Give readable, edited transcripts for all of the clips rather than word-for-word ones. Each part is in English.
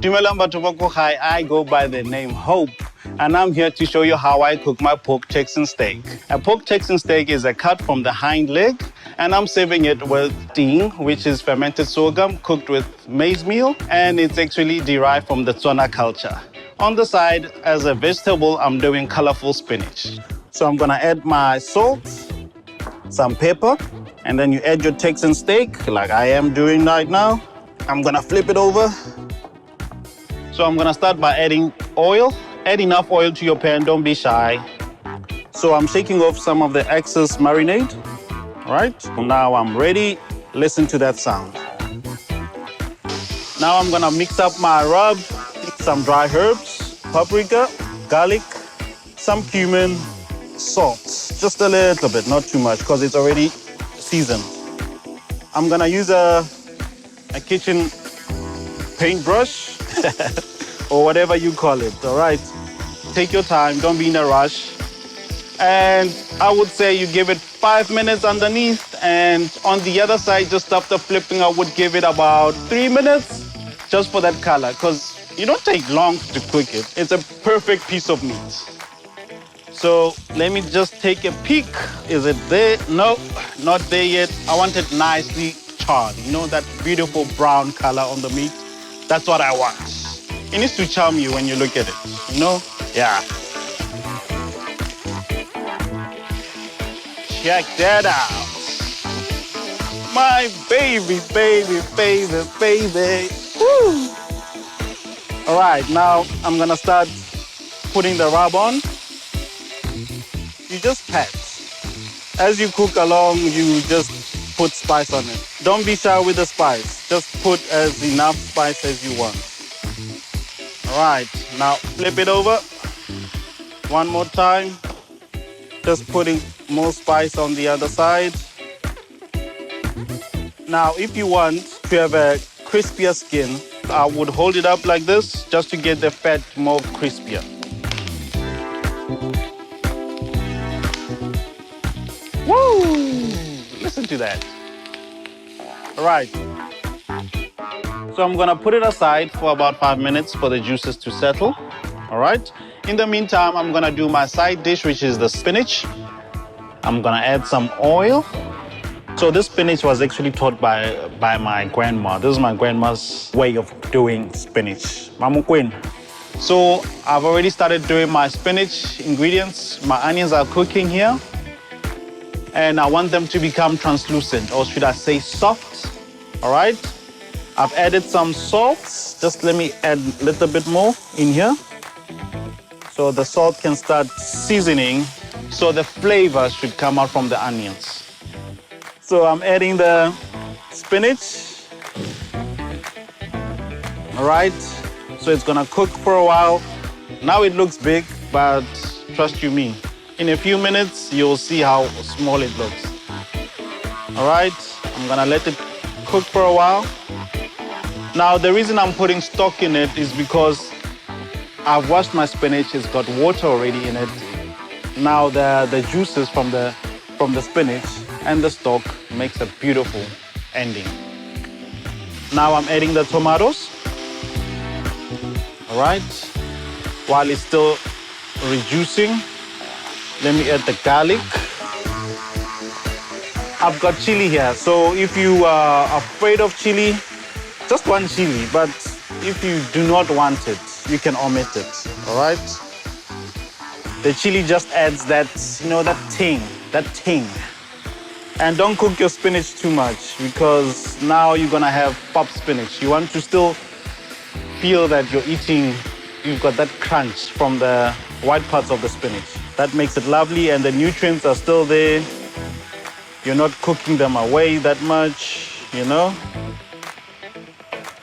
Dumelang batho ba ko gae, I go by the name Hope, and I'm here to show you how I cook my pork Texan steak. A pork Texan steak is a cut from the hind leg, and I'm serving it with ting, which is fermented sorghum cooked with maize meal, and it's actually derived from the Tswana culture. On the side, as a vegetable, I'm doing colorful spinach. So I'm gonna add my salt, some pepper, and then you add your Texan steak, like I am doing right now. I'm gonna flip it over. So I'm gonna start by adding oil. Add enough oil to your pan, don't be shy. So I'm shaking off some of the excess marinade. All right, now I'm ready. Listen to that sound. Now I'm gonna mix up my rub, some dry herbs, paprika, garlic, some cumin, salt, just a little bit, not too much, because it's already seasoned. I'm gonna use a kitchen paintbrush or whatever you call it, all right? Take your time, don't be in a rush. And I would say you give it 5 minutes underneath, and on the other side, just after flipping, I would give it about 3 minutes, just for that color, because you don't take long to cook it. It's a perfect piece of meat. So let me just take a peek. Is it there? No, not there yet. I want it nicely charred. You know, that beautiful brown color on the meat? That's what I want. It needs to charm you when you look at it, you know? Yeah. Check that out. My baby, baby, baby, baby. Woo. All right, now I'm gonna start putting the rub on. You just pat. As you cook along, you just put spice on it. Don't be shy with the spice. Just put as enough spice as you want. All right, now flip it over. One more time. Just putting more spice on the other side. Now, if you want to have a crispier skin, I would hold it up like this just to get the fat more crispier. Woo! Listen to that. All right. So I'm gonna put it aside for about 5 minutes for the juices to settle. All right. In the meantime, I'm gonna do my side dish, which is the spinach. I'm gonna add some oil. So this spinach was actually taught by my grandma. This is my grandma's way of doing spinach. Mamu Queen. So I've already started doing my spinach ingredients. My onions are cooking here. And I want them to become translucent, or should I say soft, all right? I've added some salt. Just let me add a little bit more in here. So the salt can start seasoning, so the flavor should come out from the onions. So I'm adding the spinach. All right, so it's gonna cook for a while. Now it looks big, but trust you me, in a few minutes, you'll see how small it looks. All right, I'm gonna let it cook for a while. Now, the reason I'm putting stock in it is because I've washed my spinach, it's got water already in it. Now, the juices from the spinach and the stock makes a beautiful ending. Now, I'm adding the tomatoes. All right, while it's still reducing, let me add the garlic. I've got chili here, so if you are afraid of chili, just one chili, but if you do not want it, you can omit it, all right? The chili just adds that, you know, that ting. And don't cook your spinach too much, because now you're gonna have pop spinach. You want to still feel that you're eating, you've got that crunch from the white parts of the spinach. That makes it lovely, and the nutrients are still there. You're not cooking them away that much, you know?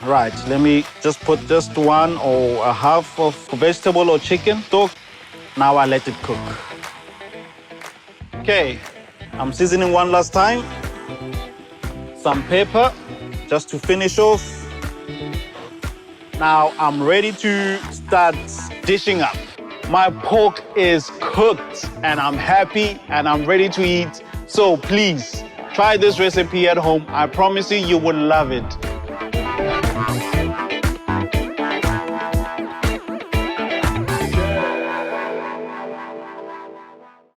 Right, let me just put just one or a half of vegetable or chicken stock. Now I let it cook. Okay, I'm seasoning one last time. Some pepper, just to finish off. Now I'm ready to start dishing up. My pork is cooked and I'm happy and I'm ready to eat. So please, try this recipe at home. I promise you, you will love it.